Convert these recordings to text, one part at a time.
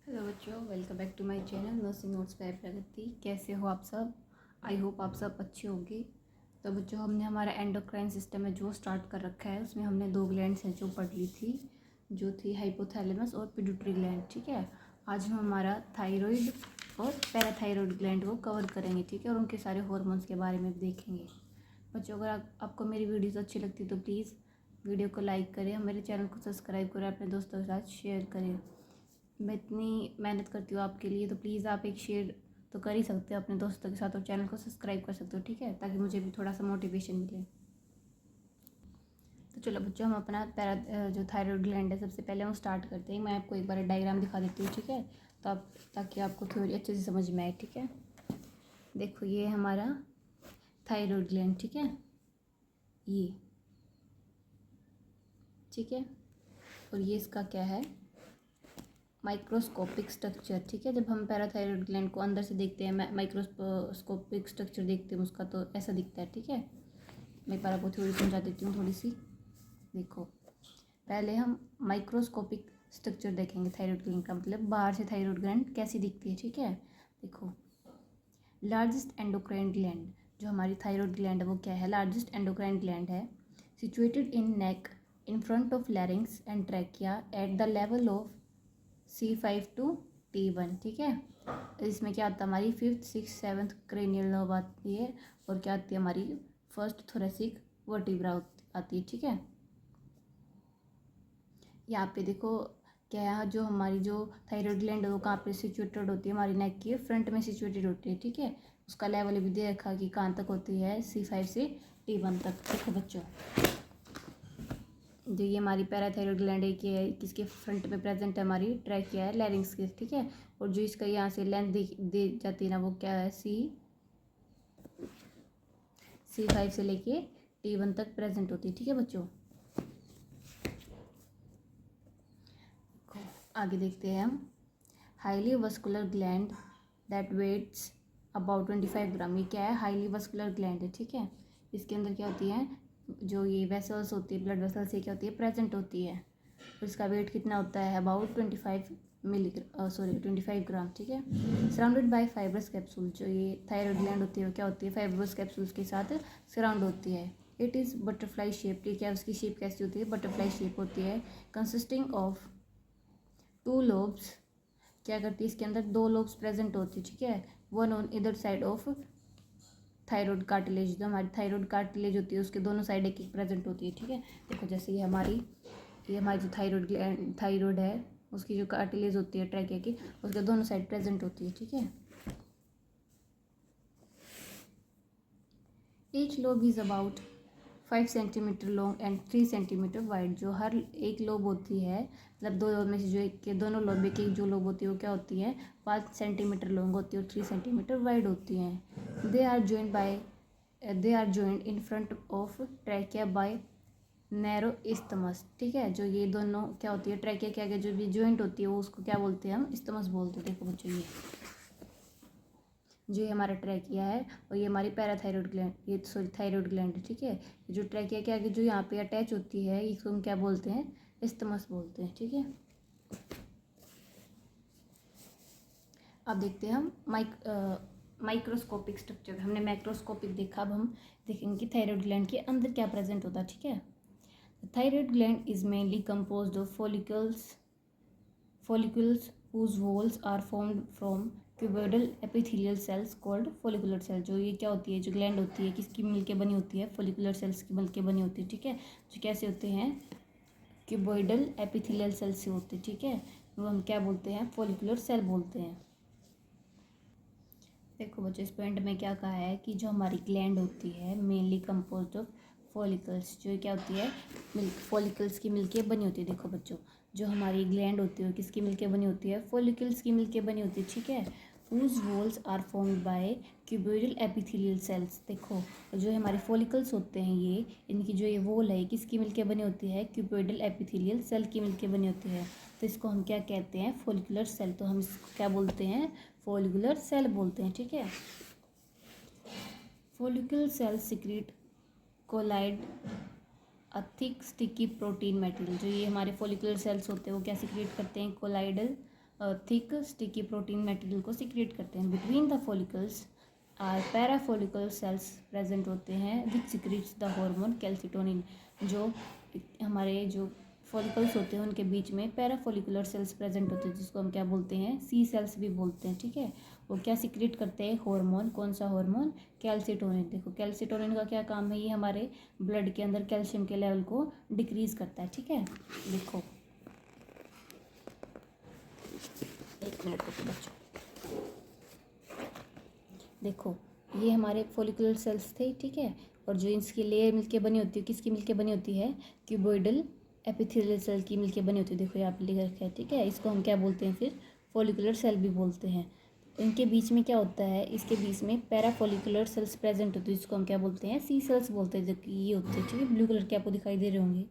Hello बच्चों, welcome back to my channel nursing notes by Pragati. कैसे हो आप सब? आई होप आप सब अच्छे होंगे। तो बच्चों, हमने हमारा एंडोक्राइन सिस्टम में जो स्टार्ट कर रखा है उसमें हमने दो ग्लैंड्स हैं जो पढ़ ली थी, जो थी हाइपोथैलेमस और पिट्यूटरी ग्लैंड। ठीक है, आज हम हमारा थायराइड और पैराथायराइड ग्लैंड को कवर करेंगे। ठीक है, और उनके सारे हॉर्मोन्स के बारे में भी देखेंगे। बच्चों, अगर आपको मेरी वीडियोज़ अच्छी लगती है तो प्लीज़ वीडियो को लाइक करें, मेरे चैनल को सब्सक्राइब करें, अपने दोस्तों के साथ शेयर करें। मैं इतनी मेहनत करती हूँ आपके लिए, तो प्लीज़ आप एक शेयर तो कर ही सकते हो अपने दोस्तों के साथ और चैनल को सब्सक्राइब कर सकते हो। ठीक है, ताकि मुझे भी थोड़ा सा मोटिवेशन मिले। तो चलो बच्चों, हम अपना जो थायराइड ग्लैंड है सबसे पहले हम स्टार्ट करते हैं। मैं आपको एक बार डायग्राम दिखा देती हूँ। ठीक है, तो आप ताकि आपको थोड़ी अच्छे से समझ में आए। ठीक है, देखो ये हमारा थायराइड ग्लैंड। ठीक है, ये ठीक है, और ये इसका क्या है, माइक्रोस्कोपिक स्ट्रक्चर। ठीक है, जब हम पैराथायरॉयड ग्लैंड को अंदर से देखते हैं, माइक्रोस्कोपिक स्ट्रक्चर देखते हैं उसका, तो ऐसा दिखता है। ठीक है, मैं एक बार आपको थोड़ी समझा देती हूँ थोड़ी सी। देखो, पहले हम माइक्रोस्कोपिक स्ट्रक्चर देखेंगे थायराइड ग्लैंड का, मतलब बाहर से थायराइड ग्लैंड कैसी दिखती है। ठीक है, देखो, लार्जेस्ट एंडोक्राइन ग्लैंड, जो हमारी थायराइड ग्लैंड है वो क्या है, लार्जेस्ट एंडोक्राइन ग्लैंड है। Situated in neck, in front of larynx and trachea, at the level of C5 to T1। ठीक है, इसमें क्या आता है, हमारी 5th 6th 7th cranial nerve आती है, और क्या आती है, हमारी फर्स्ट थोरेसिक वर्टिब्रा आती है। ठीक है, यहाँ पे देखो क्या है, जो हमारी जो थायराइड ग्लैंड है वो कहाँ पे सिचुएटेड होती है, हमारी नेक के फ्रंट में सिचुएटेड होती है। ठीक है, उसका लेवल भी दे रखा कि कहाँ तक होती है, C5 से T1 तक। देखो बच्चों, जो ये हमारी पैराथायरॉयड ग्लैंड है कि किसके फ्रंट में प्रेजेंट है, हमारी ट्रैकिया है, लैरिंग्स के। ठीक है, और जो इसका यहाँ से लेंथ दे जाती है ना, वो क्या है, C5 से लेके T1 तक प्रेजेंट होती है। ठीक है बच्चों, आगे देखते हैं हम। Highly vascular gland that weighs about 25 grams. ये क्या है, हाईली वस्कुलर ग्लैंड है। ठीक है, इसके अंदर क्या होती है, जो ये वेसल्स होती है, ब्लड वेसल्स, ये क्या होती है, प्रेजेंट होती है। और इसका वेट कितना होता है, अबाउट 25 ग्राम। ठीक है, सराउंडेड बाय फाइब्रस कैप्सूल, जो ये थायराइड ग्लैंड होती है वो क्या होती है, फाइब्रस कैप्सूल्स के साथ सराउंड होती है। It is butterfly shape. ठीक है, उसकी शेप कैसी होती है, बटरफ्लाई शेप होती है। कंसिस्टिंग ऑफ 2 लोब्स, क्या करती है, इसके अंदर 2 लोब्स प्रेजेंट होती है। ठीक है, वन ऑन इधर साइड ऑफ थायराइड कार्टिलेज, जो हमारी थायराइड कार्टिलेज होती है उसके दोनों साइड एक एक प्रेजेंट होती है। ठीक है, देखो जैसे ये हमारी जो थायराइड है उसकी जो कार्टिलेज होती है ट्रैकिया की, उसके दोनों साइड प्रेजेंट होती है। ठीक है, each lobe is about 5 centimetre long and 3 centimetre wide. जो हर एक लोब होती है, मतलब 2 लोब में से जो एक के दोनों लोब, एक जो लोब होती है वो क्या होती है, 5 सेंटीमीटर लॉन्ग होती है और 3 सेंटीमीटर वाइड होती हैं। They are joined in front of trachea by narrow isthmus. ठीक है, जो ये दोनों क्या होती है, ट्रैकिया के आगे जो भी जॉइंट होती है वो उसको क्या बोलते हैं, हम इस्थमस बोलते हैं। देखो बच्चों, ये जो ये हमारा ट्रैकिया है और ये हमारी पैराथायरॉयड ग्लैंड, ये सॉरी थायरॉयड ग्लैंड है। ठीक है, ये जो ट्रैकिया के आगे जो यहाँ पे अटैच होती है इसको हम क्या बोलते हैं, इस्थमस बोलते हैं। ठीक है, अब देखते हैं हम माइक्रोस्कोपिक स्ट्रक्चर। हमने माइक्रोस्कोपिक देखा, अब हम देखेंगे कि थायरॉयड ग्लैंड के अंदर क्या प्रेजेंट होता है। ठीक है, thyroid gland is mainly composed of follicles whose walls are formed from cuboidal epithelial cells called follicular cell। जो ये क्या होती है, जो ग्लैंड होती है किसकी मिलके बनी होती है, follicular cells की मिलके बनी होती है। ठीक है, जो कैसे होते हैं, क्यूबॉइडल एपिथेलियल सेल से होते हैं। ठीक है, वो हम क्या बोलते हैं, follicular cell बोलते हैं। देखो बच्चों, इस पॉइंट में क्या कहा है कि जो हमारी ग्लैंड होती है मेनली कंपोज्ड ऑफ फॉलिकल्स, जो क्या होती है, मिल्क फॉलिकल्स की मिलके बनी होती है। देखो बच्चों, जो हमारी ग्लैंड होती है किसकी मिलके बनी होती है, फॉलिकल्स की मिलके बनी होती है। ठीक है, whose walls are formed by cuboidal epithelial cells। देखो, जो हमारे फॉलिकल्स होते हैं ये, इनकी जो ये वॉल है किसकी मिलके बनी होती है, क्यूबोइडल एपिथेलियल सेल की मिलके बनी होती है। तो इसको हम क्या कहते हैं, फॉलिकुलर सेल। तो हम इसको क्या बोलते हैं, फॉलिकुलर सेल बोलते हैं। ठीक है, follicular cell secrete colloid a thick sticky protein material. जो ये हमारे फॉलिकुलर सेल्स होते हैं वो क्या सिक्रीट करते हैं, colloidal thick sticky protein material को सिक्रेट करते हैं। Between the follicles are parafollicular cells present होते हैं which secretes the hormone calcitonin. जो हमारे जो फॉलिकल्स होते हैं उनके बीच में पैराफोलिकुलर सेल्स प्रेजेंट होते हैं जिसको हम क्या बोलते हैं, सी सेल्स भी बोलते हैं। ठीक है, वो क्या सिक्रेट करते हैं, हार्मोन। कौन सा हार्मोन, कैल्सिटोनिन। देखो कैल्सिटोनिन का क्या काम है, ये हमारे ब्लड के अंदर कैल्शियम के लेवल को डिक्रीज करता है। ठीक है, देखो एक मिनट रुको बच्चों, देखो ये हमारे फॉलिकुलर सेल्स थे। ठीक है, और जो इसकी लेयर मिलके बनी होती है, किसकी मिलके बनी होती है, क्यूबोइडल एपिथेलियल सेल की मिलके बनी होती है। देखो यहाँ पे लिख रखा है। ठीक है, इसको हम क्या बोलते हैं फिर, फॉलिकुलर सेल भी बोलते हैं। इनके बीच में क्या होता है, इसके बीच में पैराफोलिकुलर सेल्स प्रेजेंट होती है जिसको हम क्या बोलते हैं, सी सेल्स बोलते हैं, जबकि ये होते हैं। ठीक है, ब्लू कलर के आपको दिखाई दे रहे होंगे।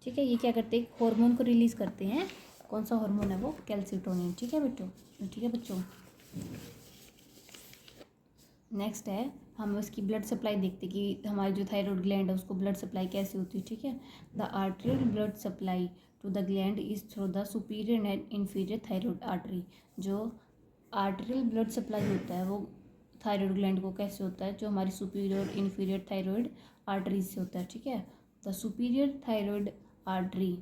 ठीक है, ये क्या करते हैं, हार्मोन को रिलीज करते हैं। कौन सा हार्मोन है वो, कैल्सिटोनिन। ठीक है बेटो, ठीक है बच्चों। नेक्स्ट है, हम उसकी ब्लड सप्लाई देखते कि हमारी जो थायराइड ग्लैंड है उसको ब्लड सप्लाई कैसे होती है। ठीक है, the arterial blood supply to the gland is through the superior and inferior thyroid artery. जो आर्टरियल ब्लड सप्लाई होता है वो थायराइड ग्लैंड को कैसे होता है, जो हमारी सुपीरियर और इन्फीरियर थायराइड आर्टरीज से होता है। ठीक है, the superior thyroid artery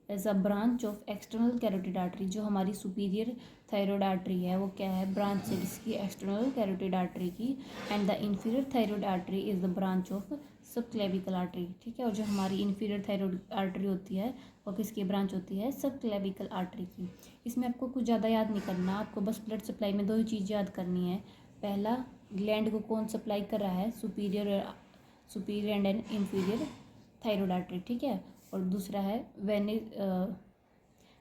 as a branch of external carotid artery. जो हमारी सुपीरियर थायराइड आर्टरी है वो क्या है, ब्रांच है किसकी, एक्सटर्नल कैरोटिड आर्टरी की। And the inferior thyroid artery is the branch of subclavian artery. ठीक है, और जो हमारी इन्फीरियर थायराइड आर्टरी होती है वो किसकी ब्रांच होती है, सबक्लेविकल आर्टरी की। इसमें आपको कुछ ज़्यादा याद नहीं करना, आपको बस ब्लड सप्लाई में दो ही चीज़ याद करनी है। पहला, ग्लैंड को कौन सप्लाई कर रहा है, superior and inferior thyroid artery. ठीक है, और दूसरा है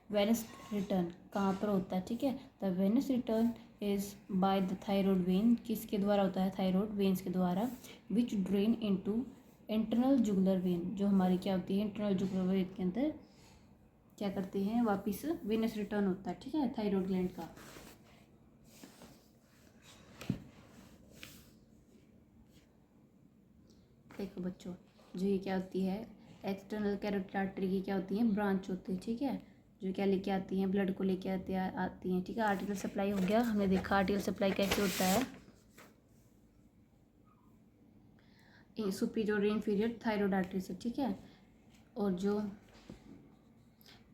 वेनस रिटर्न कहाँ पर होता है। ठीक है, the venous return is by the thyroid vein. किसके द्वारा होता है, थायराइड वेन्स के द्वारा। Which drain into internal jugular vein. जो हमारी क्या होती है, इंटरनल जुगुलर वेन के अंदर क्या करते हैं, वापिस वेनस रिटर्न होता है। ठीक है, थायराइड ग्लैंड का। देखो बच्चों, जो ये क्या होती है, एक्सटर्नल कैरोटिड आर्टरी की क्या होती है, ब्रांच होती है। ठीक है, जो क्या लेके आती हैं, ब्लड को लेके आती हैं। ठीक है, आर्टिकल सप्लाई हो गया, हमने देखा आर्टिकल सप्लाई कैसे होता है, सुपीरियर और इन्फीरियर थायराइड आर्टरी से। ठीक है, और जो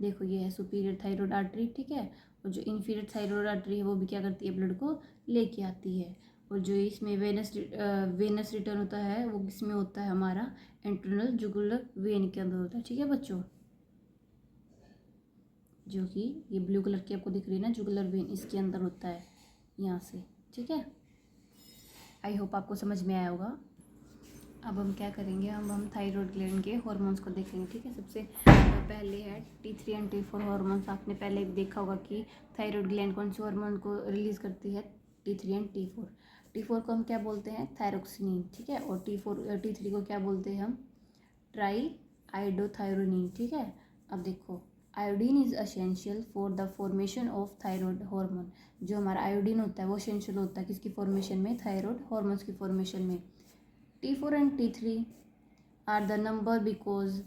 देखो ये है सुपीरियर थायराइड आर्टरी। ठीक है, और जो इन्फीरियर थायराइड आर्टरी है वो भी क्या करती है, ब्लड को लेके आती है। और जो इसमें वेनस रिटर्न होता है वो किसमें होता है, हमारा इंटरनल जुगुलर वेन के अंदर होता है। ठीक है बच्चों, जो कि ये ब्लू कलर की आपको दिख रही है ना, जुगुलर वेन, इसके अंदर होता है यहाँ से। ठीक है, आई होप आपको समझ में आया होगा। अब हम क्या करेंगे, हम थायराइड ग्लैंड के हॉर्मोन्स को देखेंगे। ठीक है, सबसे पहले है T3 एंड T4 हॉर्मोन्स। आपने पहले देखा होगा कि थायराइड ग्लैंड कौन से हार्मोन को रिलीज करती है, T3 एंड T4। T4 को हम क्या बोलते हैं, थायरोक्सिनिन। ठीक है, और T3 को क्या बोलते हैं हम, ट्राई आइडोथायरोनिन। ठीक है, अब देखो iodine is essential for the formation of thyroid hormone. जो हमारा आयोडीन होता है वो असेंशियल होता है किसकी फॉर्मेशन में, थायराइड हार्मोन्स की फॉर्मेशन में। T4 and T3 are the number because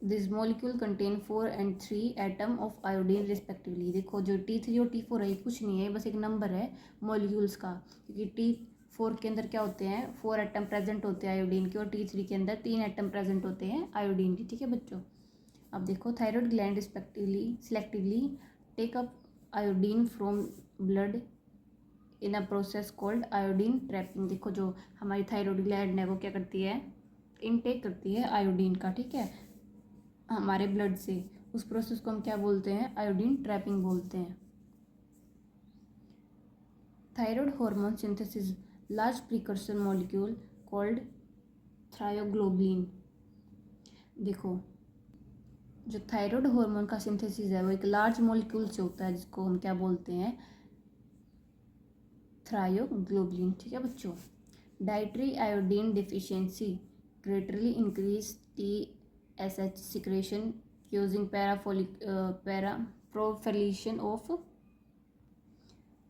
this molecule contain 4 and 3 atom of iodine respectively। देखो जो T3 और T4 है कुछ नहीं है, बस एक नंबर है मॉलिक्यूल्स का, क्योंकि T4 के अंदर क्या होते हैं, 4 एटम प्रेजेंट होते हैं आयोडीन के, और T3 के अंदर 3 एटम प्रेजेंट होते हैं आयोडीन के। ठीक है बच्चों, अब देखो thyroid gland respectively selectively take up iodine from blood in a process called iodine trapping. देखो जो हमारी थायराइड ग्लैंड है वो क्या करती है, इनटेक करती है आयोडीन का। ठीक है, हमारे ब्लड से, उस प्रोसेस को हम क्या बोलते हैं, आयोडीन ट्रैपिंग बोलते हैं। Thyroid hormone synthesis large precursor molecule called thyroglobulin. देखो जो थायराइड हार्मोन का सिंथेसिस है वो एक लार्ज मॉलिक्यूल से होता है जिसको हम क्या बोलते हैं, थायोग्लोबुलिन। ठीक है बच्चों, dietary iodine deficiency greatly increase TSH secretion causing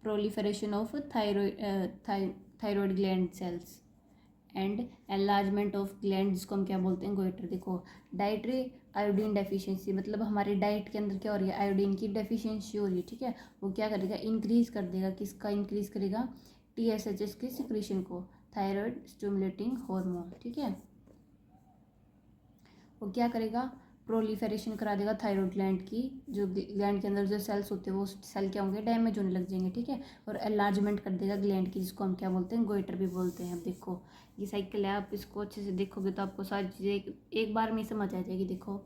proliferation of thyroid gland cells and enlargement of gland, जिसको हम क्या बोलते हैं, गोइटर। देखो डाइटरी आयोडीन डेफिशिएंसी, मतलब हमारी डाइट के अंदर क्या हो रही है, आयोडीन की डेफिशिएंसी हो रही है, ठीक है। वो क्या करेगा, इंक्रीज कर देगा, किसका इंक्रीज करेगा, TSH की सिक्रीशन को, थायराइड स्टिमुलेटिंग हार्मोन, ठीक है। वो क्या करेगा, प्रोलिफेरेशन करा देगा थायराइड ग्लैंड की, जो ग्लैंड के अंदर जो सेल्स होते हैं वो सेल क्या होंगे, डैमेज होने लग जाएंगे, ठीक है। और एलार्जमेंट कर देगा ग्लैंड की, जिसको हम क्या बोलते हैं, गोइटर भी बोलते हैं। अब देखो ये साइकिल है, आप इसको अच्छे से देखोगे तो आपको सारी चीज़ें एक बार में समझ आ जाएगी। देखो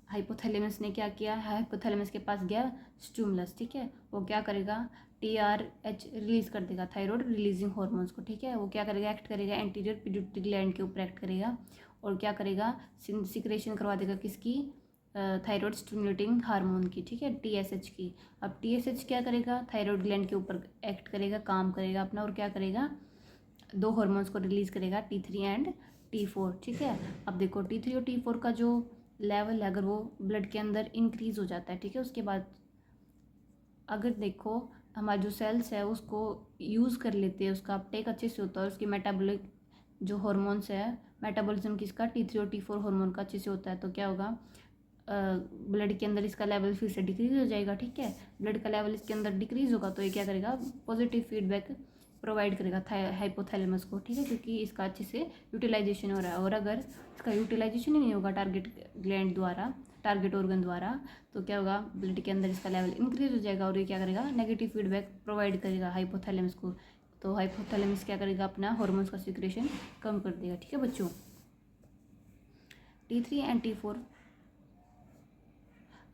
हाइपोथैलेमस ने क्या किया, हाइपोथैलेमस के पास गया स्टिमुलस, ठीक है। वो क्या करेगा, TRH रिलीज कर देगा, थायराइड रिलीजिंग हार्मोन्स को, ठीक है। वो क्या करेगा, एक्ट करेगा एंटीरियर पिट्यूटरी ग्लैंड के ऊपर एक्ट करेगा, और क्या करेगा, सिक्रेशन करवा देगा किसकी, थायराइड स्टिमुलेटिंग हार्मोन की, ठीक है, TSH की। अब TSH क्या करेगा, थायराइड ग्लैंड के ऊपर एक्ट करेगा, काम करेगा अपना, और क्या करेगा, दो हार्मोन्स को रिलीज करेगा, T3 एंड T4, ठीक है। अब देखो T3 और T4 का जो लेवल है, अगर वो ब्लड के अंदर इंक्रीज हो जाता है, ठीक है, उसके बाद अगर देखो हमारे जो सेल्स है उसको यूज़ कर लेते हैं, उसका अपटेक अच्छे से होता है, और उसकी मेटाबॉलिक जो हार्मोन्स है, मेटाबॉलिज्म किसका, T3 और T4 हार्मोन का अच्छे से होता है, तो क्या होगा, ब्लड के अंदर इसका लेवल फिर से डिक्रीज हो जाएगा, ठीक है। ब्लड का लेवल इसके अंदर डिक्रीज होगा तो ये क्या करेगा, पॉजिटिव फीडबैक प्रोवाइड करेगा हाइपोथैलेमस को, ठीक है, क्योंकि इसका अच्छे से यूटिलाइजेशन हो रहा है। और अगर इसका यूटिलाइजेशन ही नहीं होगा टारगेट ग्लैंड द्वारा, टारगेट ऑर्गन द्वारा, तो क्या होगा, ब्लड के अंदर इसका लेवल इंक्रीज हो जाएगा, और ये क्या करेगा, नेगेटिव फीडबैक प्रोवाइड करेगा हाइपोथैलेमस को। तो हाइपोथैलेमस क्या करेगा, अपना हार्मोन्स का सिक्रेशन कम कर देगा, ठीक है बच्चों। T3 and T4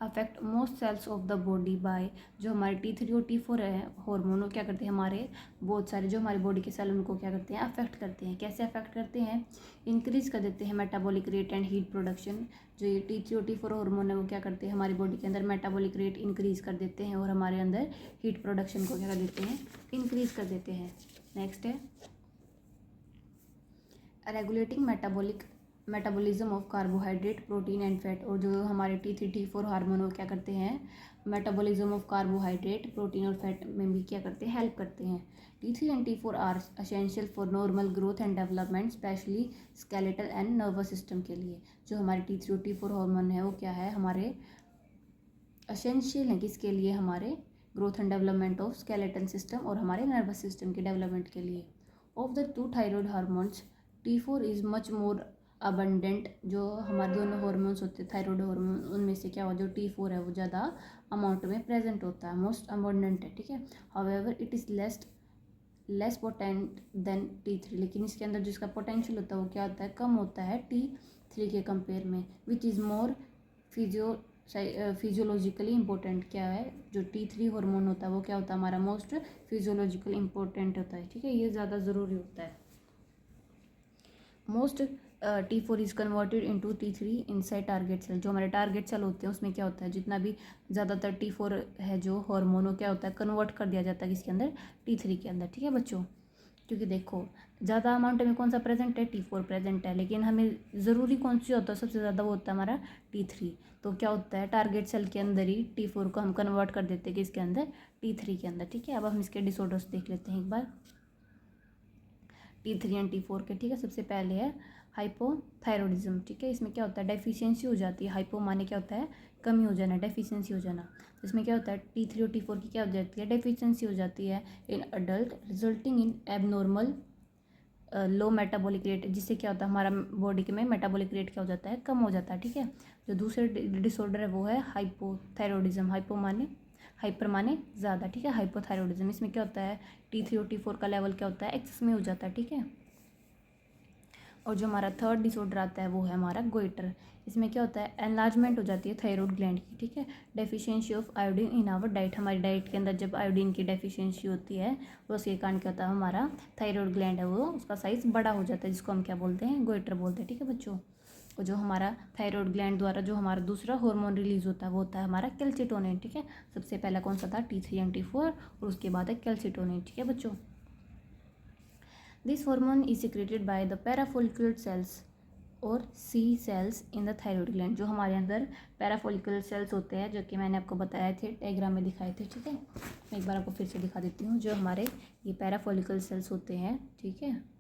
affect most cells of the body by, जो हमारे T3 और T4 है हार्मोन, वो क्या करते हैं, हमारे बहुत सारे जो हमारे बॉडी के सेल उनको क्या करते हैं, अफेक्ट करते हैं। कैसे अफेक्ट करते हैं, इंक्रीज कर देते हैं metabolic rate and heat production. जो ये T3 और T4 हार्मोन है वो क्या करते हैं, हमारी बॉडी के अंदर मेटाबॉलिक रेट इंक्रीज कर देते हैं, और हमारे अंदर हीट प्रोडक्शन को क्या कर देते हैं, इंक्रीज कर देते हैं। नेक्स्ट है regulating metabolism of carbohydrate, protein and fat. और जो हमारे T3 T4 हार्मोन वो क्या करते हैं, मेटाबॉलिज्म ऑफ कार्बोहाइड्रेट, प्रोटीन और फैट में भी क्या करते हैं, हेल्प करते हैं। T3 and T4 are essential for normal growth and development, especially skeletal and nervous system के लिए। जो हमारे T3 और T4 हार्मोन है वो क्या है, हमारे असेंशियल है किसके लिए, हमारे growth and development of skeletal system और हमारे नर्वस सिस्टम के डेवलपमेंट के लिए। Of the two thyroid hormones T4 is much more abundant. जो हमारे दोनों हार्मोन्स होते हैं थायराइड हार्मोन, उनमें से क्या हुआ, जो T4 है वो ज़्यादा अमाउंट में प्रेजेंट होता है, मोस्ट अबंडेंट है, ठीक है। However it is less potent then T3, लेकिन इसके अंदर जिसका पोटेंशियल होता है वो क्या होता है, कम होता है T3 के कंपेयर में, which is more physiologically important. क्या है, जो T3 हार्मोन होता है वो क्या होता है, हमारा मोस्ट फिजियोलॉजिकल इंपॉर्टेंट होता है, ठीक है, ये ज़्यादा ज़रूरी होता है। Most T4 is converted into T3 inside target cell. जो हमारे टारगेट सेल होते हैं उसमें क्या होता है, जितना भी ज़्यादातर T4 है जो हार्मोन, वो क्या होता है, कन्वर्ट कर दिया जाता है किसके अंदर, T3 के अंदर, ठीक है बच्चों। क्योंकि देखो ज़्यादा अमाउंट में कौन सा प्रेजेंट है, T4 प्रेजेंट है, लेकिन हमें ज़रूरी कौन सी होता है, सबसे ज़्यादा वो होता है हमारा T3। तो क्या होता है, टारगेट सेल के अंदर ही T4 को हम कन्वर्ट कर देते हैं किसके अंदर, T3 के अंदर, ठीक है। अब हम इसके डिसऑर्डर्स देख लेते हैं एक बार, T3 एंड T4 के, ठीक है। सबसे पहले है हाइपोथायरॉयडिज्म, ठीक है। इसमें क्या होता है, डेफिशिएंसी हो जाती है, हाइपो माने क्या होता है, कमी हो जाना, डेफिशिएंसी हो जाना। इसमें क्या होता है, T3 और T4 की क्या हो जाती है, डेफिशिएंसी हो जाती है in adult, resulting in abnormal low metabolic rate, जिससे क्या होता है, हमारा बॉडी के में मेटाबॉलिक रेट क्या हो जाता है, कम हो जाता है, ठीक है। जो दूसरे डिसऑर्डर है वो है हाइपोथायरॉयडिज्म, हाइपो माने हाइपर माने ज़्यादा, ठीक है, हाइपोथायरॉयडिज्म। इसमें क्या होता है, T3 और T4 का लेवल क्या होता है, एक्सेस में हो जाता है, ठीक है। और जो हमारा थर्ड डिसऑर्डर आता है वो है हमारा गोइटर। इसमें क्या होता है, एनलार्जमेंट हो जाती है थायराइड ग्लैंड की, ठीक है। Deficiency of iodine in our diet, हमारी डाइट के अंदर जब आयोडीन की डेफिशिएंसी होती है तो उसके कारण क्या होता है, हमारा थायराइड ग्लैंड है वो उसका साइज़ बड़ा हो जाता है, जिसको हम क्या बोलते हैं, गोइटर बोलते हैं, ठीक है बच्चों। और जो हमारा थायराइड ग्लैंड द्वारा जो हमारा दूसरा हार्मोन रिलीज होता है वो होता है हमारा कैल्सिटोनिन, ठीक है। सबसे पहला कौन सा था, T3 एंड T4, और उसके बाद है कैल्सिटोनिन, ठीक है बच्चों। This hormone is secreted by the parafollicular cells और C cells in the thyroid gland. जो हमारे अंदर पैराफोलिकुलर सेल्स होते हैं, जो कि मैंने आपको बताए थे, डायग्राम में दिखाए थे, ठीक है। मैं एक बार आपको फिर से दिखा देती हूँ। जो हमारे ये पैराफोलिकुलर सेल्स होते हैं, ठीक है,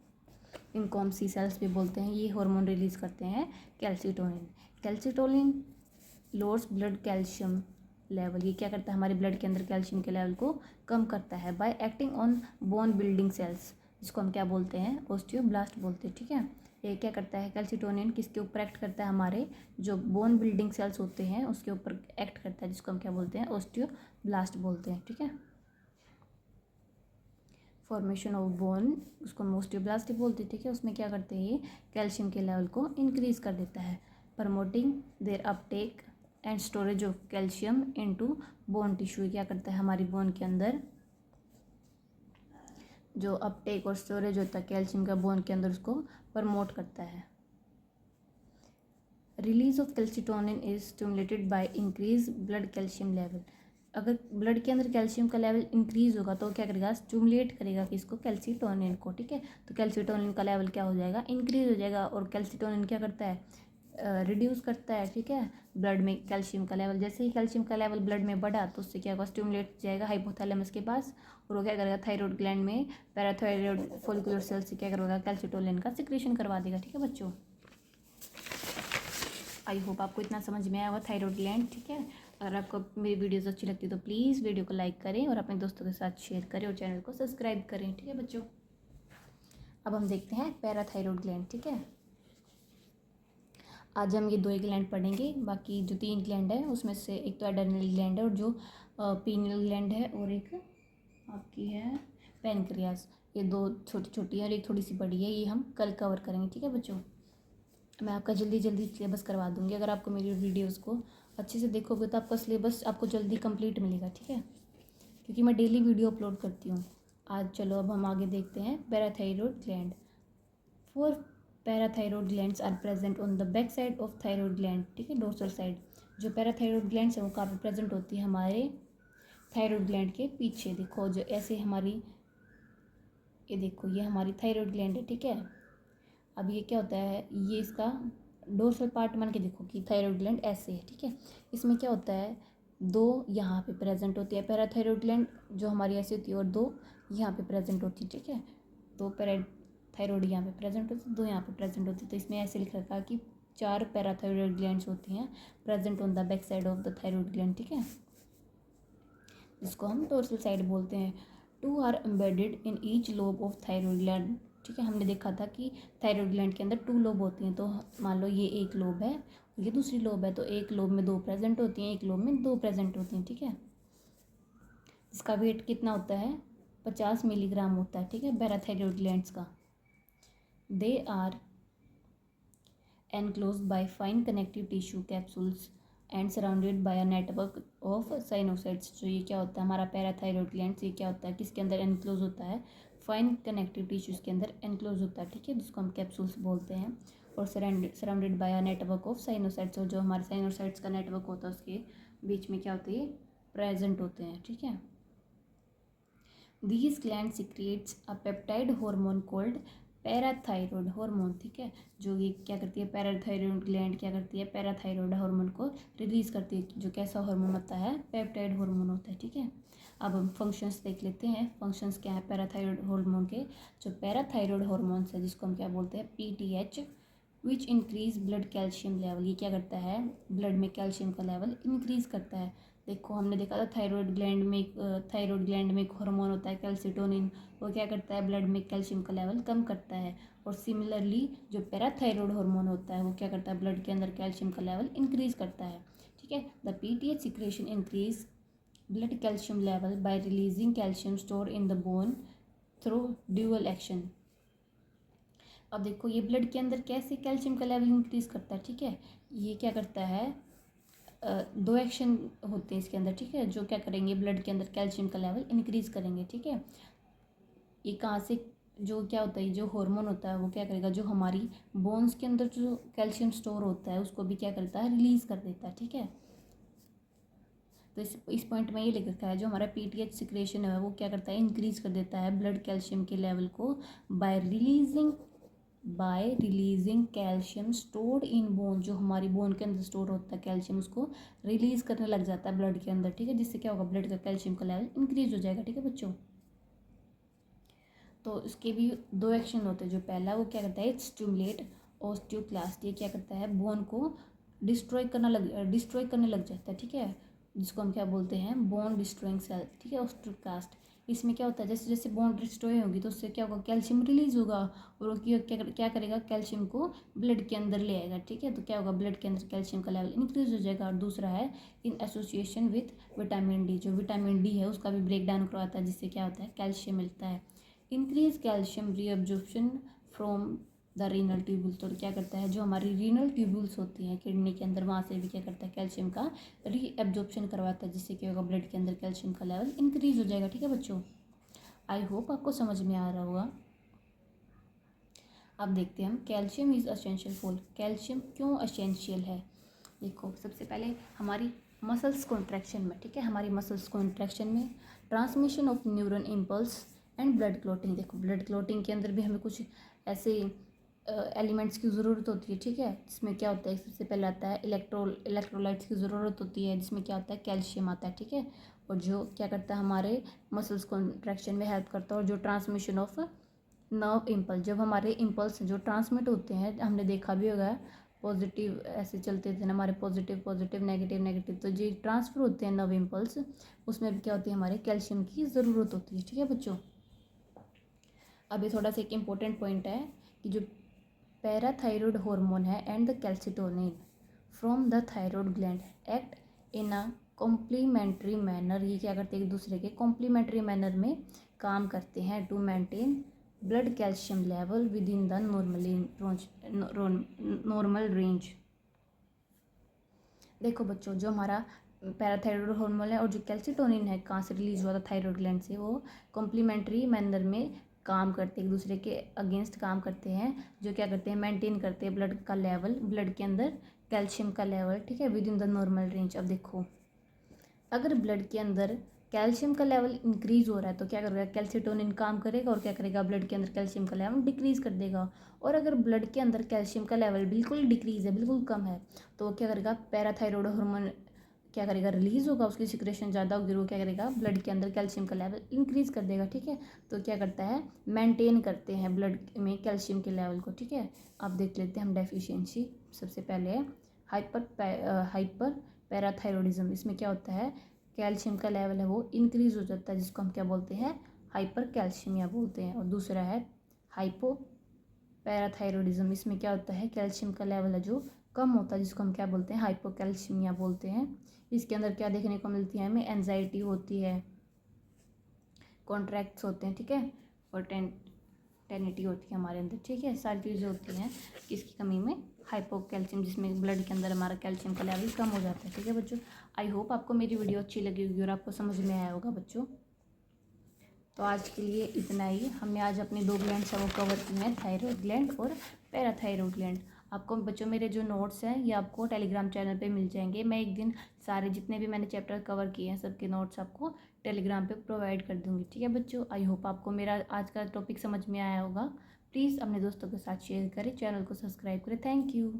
इनको हम C सेल्स भी बोलते हैं। ये हार्मोन रिलीज करते हैं calcitonin. Calcitonin lowers blood calcium level, ये क्या करता है हमारे ब्लड के अंदर कैल्शियम के लेवल को कम करता है by acting on bone building cells, जिसको हम क्या बोलते हैं ओस्टियोब्लास्ट बोलते हैं, ठीक है। ये क्या करता है कैल्सिटोनिन किसके ऊपर एक्ट करता है, हमारे जो बोन बिल्डिंग सेल्स होते हैं उसके ऊपर एक्ट करता है, जिसको हम क्या बोलते हैं ओस्टियोब्लास्ट बोलते हैं, ठीक है। फॉर्मेशन ऑफ बोन उसको हम ओस्टियोब्लास्ट ही बोलते हैं, ठीक है। उसमें क्या करते हैं ये कैल्शियम के लेवल को इंक्रीज कर देता है, promoting their uptake and storage of calcium into bone tissue, क्या करता है हमारी बोन के अंदर जो अपटेक और स्टोरेज होता है कैल्शियम का बोन के अंदर उसको प्रमोट करता है। Release of calcitonin is stimulated by increase blood calcium level, अगर ब्लड के अंदर कैल्शियम का लेवल इंक्रीज होगा तो क्या करेगा स्टिमुलेट करेगा किसको कैल्सिटोनिन को, ठीक है। तो कैल्सिटोनिन का लेवल क्या हो जाएगा इंक्रीज हो जाएगा, और कैल्सिटोनिन क्या करता है रिड्यूस करता है, ठीक है, ब्लड में कैल्शियम का लेवल। जैसे ही कैल्शियम का लेवल ब्लड में बढ़ा तो उससे क्या होगा स्टिमुलेट जाएगा हाइपोथैलेमस के पास, और वो क्या करेगा थायराइड ग्लैंड में पैराथायराइड फॉलिकुलर सेल से क्या करेगा कैल्सिटोनिन का सिक्रेशन करवा देगा, ठीक है बच्चों। आई होप आपको इतना समझ में आया होगा थायराइड ग्लैंड, ठीक है। अगर आपको मेरी वीडियोस अच्छी लगती है तो प्लीज़ वीडियो को लाइक करें और अपने दोस्तों के साथ शेयर करें और चैनल को सब्सक्राइब करें, ठीक है बच्चों। अब हम देखते हैं पैराथायराइड ग्लैंड, ठीक है। आज हम ये 2 ही ग्लैंड पढ़ेंगे, बाकी जो 3 ग्लैंड है उसमें से एक तो एड्रेनल ग्लैंड है और जो पीनियल ग्लैंड है, और एक आपकी है पैनक्रियास। ये 2 छोटी छोटी है और एक थोड़ी सी बड़ी है, ये हम कल कवर करेंगे, ठीक है बच्चों। मैं आपका जल्दी जल्दी सिलेबस करवा दूँगी, अगर आपको मेरी वीडियोज़ को अच्छे से देखोगे तो आपका सिलेबस आपको जल्दी कंप्लीट मिलेगा, ठीक है, क्योंकि मैं डेली वीडियो अपलोड करती हूँ। आज चलो अब हम आगे देखते हैं parathyroid gland. 4 parathyroid glands are present on the back side of thyroid gland, ठीक है, डोर्सल साइड। जो पैराथायराइड ग्लैंड्स है वो कहाँ पे प्रेजेंट होती है हमारे थायराइड ग्लैंड के पीछे। देखो जो ऐसे हमारी ये देखो ये हमारी थायराइड ग्लैंड है, ठीक है। अब ये क्या होता है ये इसका डोर्सल पार्ट मान के देखो कि थायराइड ग्लैंड ऐसे है, ठीक है। इसमें क्या होता है 2 यहाँ पे प्रेजेंट होती है पैराथायराइड ग्लैंड जो हमारी ऐसी होती है, और 2 यहाँ पे प्रेजेंट होती है, ठीक है। 2 पैराथायराइड यहाँ पे प्रेजेंट होती है, 2 यहाँ पे प्रेजेंट होती है, तो इसमें ऐसे लिख रखा है कि 4 पैराथायराइड ग्लैंड्स होती हैं present on the back side of the thyroid gland, ठीक है, जिसको हम डोर्सल साइड बोलते हैं। 2 are embedded in each lobe of thyroid gland, ठीक है। हमने देखा था कि थायराइड ग्लैंड के अंदर 2 लोब होती हैं, तो मान लो ये एक लोब है ये दूसरी लोब है, तो एक लोब में 2 प्रेजेंट होती हैं, एक लोब में 2 प्रेजेंट होती हैं, ठीक है। इसका वेट कितना होता है 50 मिलीग्राम होता है, ठीक है, पैराथायराइड ग्लैंड्स का। They are enclosed by fine connective tissue capsules and surrounded by a network of sinusoids। जो ये क्या होता है हमारा पैराथायराइड ग्लैंड, ये क्या होता है किसके अंदर एनक्लोज होता है फाइन कनेक्टिव टिश्यूज के अंदर एनक्लोज होता है, ठीक है, जिसको हम कैप्सूल्स बोलते हैं। और surrounded by a network of sinusoids, और जो हमारे साइनोसाइड्स का नेटवर्क होता है उसके बीच में क्या होती है प्रेजेंट होते हैं, ठीक है। These gland secretes a peptide hormone called parathyroid hormone, ठीक है। जो ये क्या करती है पैराथायरॉयड ग्लैंड क्या करती है पैराथायरॉयड हार्मोन को रिलीज करती है, जो कैसा हार्मोन होता है पेप्टाइड हार्मोन होता है, ठीक है। अब हम फंक्शंस देख लेते हैं, फंक्शंस क्या है पैराथायरॉयड हार्मोन के। जो पैराथायरॉयड हार्मोन्स है जिसको हम क्या बोलते हैं PTH, which increase blood calcium level, ये क्या करता है ब्लड में कैल्शियम का लेवल इंक्रीज करता है। देखो हमने देखा था थायराइड ग्लैंड में एक हार्मोन होता है कैल्सिटोनिन, वो क्या करता है ब्लड में कैल्शियम का लेवल कम करता है। और सिमिलरली जो पैराथायराइड हार्मोन होता है वो क्या करता है ब्लड के अंदर कैल्शियम का लेवल इंक्रीज करता है, ठीक है। The PTH secretion increase blood calcium level by releasing calcium store in the bone through dual action. अब देखो ये ब्लड के अंदर कैसे कैल्शियम का लेवल इंक्रीज करता है, ठीक है। ये क्या करता है 2 एक्शन होते हैं इसके अंदर, ठीक है, जो क्या करेंगे ब्लड के अंदर कैल्शियम का लेवल इंक्रीज करेंगे, ठीक है। ये कहाँ से जो क्या होता है जो हार्मोन होता है वो क्या करेगा जो हमारी बोन्स के अंदर जो कैल्शियम स्टोर होता है उसको भी क्या करता है रिलीज कर देता है, ठीक है। तो इस पॉइंट में ये लिख रखा है जो हमारा पीटीएच सिक्रेशन है वो क्या करता है इंक्रीज कर देता है ब्लड कैल्शियम के लेवल को bye releasing calcium stored in bone, जो हमारी बोन के अंदर स्टोर होता है कैल्शियम उसको रिलीज करने लग जाता है ब्लड के अंदर, ठीक है, जिससे क्या होगा ब्लड का कैल्शियम का लेवल इंक्रीज हो जाएगा, ठीक है बच्चों। तो इसके भी 2 एक्शन होते हैं, जो पहला वो क्या करता है स्टिमुलेट ऑस्टियोक्लास्ट, ये क्या करता है बोन को डिस्ट्रॉय करने लग जाता है, ठीक है, जिसको हम क्या बोलते हैं, बोन डिस्ट्रॉइंग सेल, ठीक है, ऑस्टियोब्लास्ट। इसमें क्या होता है, जैसे जैसे बोन डिस्ट्रॉय होगी तो उससे क्या होगा, कैल्शियम रिलीज होगा और वो क्या करेगा, कैल्शियम को ब्लड के अंदर ले आएगा, ठीक है। तो क्या होगा, ब्लड के अंदर कैल्शियम का लेवल इंक्रीज हो जाएगा। और दूसरा है in association with vitamin D, जो विटामिन डी है उसका भी ब्रेक डाउन करवाता है, जिससे क्या होता है, कैल्शियम मिलता है। Increase calcium reabsorption from the renal tubules, तो क्या करता है, जो हमारी रीनल ट्यूब्यूल्स होती हैं किडनी के अंदर, वहाँ से भी क्या करता है, कैल्शियम का रीअब्जॉर्प्शन करवाता है, जिससे क्या होगा, ब्लड के अंदर कैल्शियम का लेवल इंक्रीज हो जाएगा, ठीक है बच्चों। आई होप आपको समझ में आ रहा होगा। अब देखते हैं हम, calcium is essential for, calcium क्यों असेंशियल है। देखो, सबसे पहले हमारी मसल्स कॉन्ट्रैक्शन में, ठीक है, हमारी मसल्स कॉन्ट्रैक्शन में transmission of neuron impulse and blood clotting. देखो, ब्लड क्लॉटिंग के अंदर भी हमें कुछ ऐसे एलिमेंट्स की ज़रूरत होती है, ठीक है, जिसमें क्या होता है, सबसे पहले आता है इलेक्ट्रोलाइट्स की ज़रूरत होती है, जिसमें क्या होता है, कैल्शियम आता है, ठीक है, और जो क्या करता है, हमारे मसल्स कॉन्ट्रैक्शन में हेल्प करता है। और जो ट्रांसमिशन ऑफ नर्व इम्पल्स, जब हमारे इम्पल्स जो ट्रांसमिट होते हैं, हमने देखा भी होगा, पॉजिटिव ऐसे चलते थे ना हमारे, पॉजिटिव नेगेटिव, तो जो ट्रांसफ़र होते हैं नर्व इम्पल्स, उसमें भी क्या होती है, हमारे कैल्शियम की ज़रूरत होती है, ठीक है बच्चों। अब ये थोड़ा सा एक इम्पोर्टेंट पॉइंट है कि जो पैराथायरॉयड हार्मोन है and the calcitonin from the thyroid gland act in a complementary manner, ये क्या करते हैं, एक दूसरे के कॉम्प्लीमेंट्री मैनर में काम करते हैं to maintain blood calcium level within the normal range. देखो बच्चों, जो हमारा पैराथायरॉयड हार्मोन है और जो कैल्सिटोनिन है, कहाँ से रिलीज हुआ था, थायरॉयड ग्लैंड से, वो कॉम्प्लीमेंट्री मैनर में काम करते हैं, एक दूसरे के अगेंस्ट काम करते हैं, जो क्या करते हैं, मेंटेन करते हैं ब्लड का लेवल, ब्लड के अंदर कैल्शियम का लेवल, ठीक है, with in the normal range. अब देखो, अगर ब्लड के अंदर कैल्शियम का लेवल इंक्रीज हो रहा है तो क्या करेगा, कैल्सिटोनिन काम करेगा और क्या करेगा, ब्लड के अंदर कैल्शियम का लेवल डिक्रीज कर देगा। और अगर ब्लड के अंदर कैल्शियम का लेवल बिल्कुल डिक्रीज है, बिल्कुल कम है, तो क्या करेगा, पैराथायरॉयड हार्मोन क्या करेगा, रिलीज होगा, उसकी सिक्रेशन ज़्यादा होगी, वो क्या करेगा, ब्लड के अंदर कैल्शियम का लेवल इंक्रीज कर देगा, ठीक है। तो क्या करता है, मेंटेन करते हैं ब्लड में कैल्शियम के लेवल को, ठीक है। अब देख लेते हैं हम डेफिशिएंसी। सबसे पहले है हाइपर पैराथायरॉयडिज्म। इसमें क्या होता है, कैल्शियम का लेवल है वो इंक्रीज हो जाता है, जिसको हम क्या बोलते हैं, हाइपर कैल्शियमिया बोलते हैं। और दूसरा है हाइपो पैराथायरॉयडिज्म। इसमें क्या होता है, कैल्शियम का लेवल है जो कम होता है, जिसको हम क्या बोलते हैं, हाइपोकैल्शियमिया बोलते हैं। इसके अंदर क्या देखने को मिलती है हमें, एंजाइटी होती है, कॉन्ट्रैक्ट्स होते हैं, ठीक है, और टेनिटी होती है हमारे अंदर, ठीक है, सारी चीज़ें होती हैं किसकी कमी में, हाइपोकैल्शियम, जिसमें ब्लड के अंदर हमारा कैल्शियम का लेवल कम हो जाता है, ठीक है बच्चों। आई होप आपको मेरी वीडियो अच्छी लगी होगी और आपको समझ में आया होगा बच्चों। तो आज के लिए इतना ही। हमने आज अपने 2 ग्लैंड्स हैं वो कवर किए हैं, थायरॉयड ग्लैंड और पैराथायरॉयड ग्लैंड। आपको बच्चों मेरे जो नोट्स हैं ये आपको टेलीग्राम चैनल पे मिल जाएंगे। मैं एक दिन सारे जितने भी मैंने चैप्टर कवर किए हैं सबके नोट्स आपको टेलीग्राम पे प्रोवाइड कर दूँगी, ठीक है बच्चों। आई होप आपको मेरा आज का टॉपिक समझ में आया होगा। प्लीज़ अपने दोस्तों के साथ शेयर करें, चैनल को सब्सक्राइब करें। Thank you.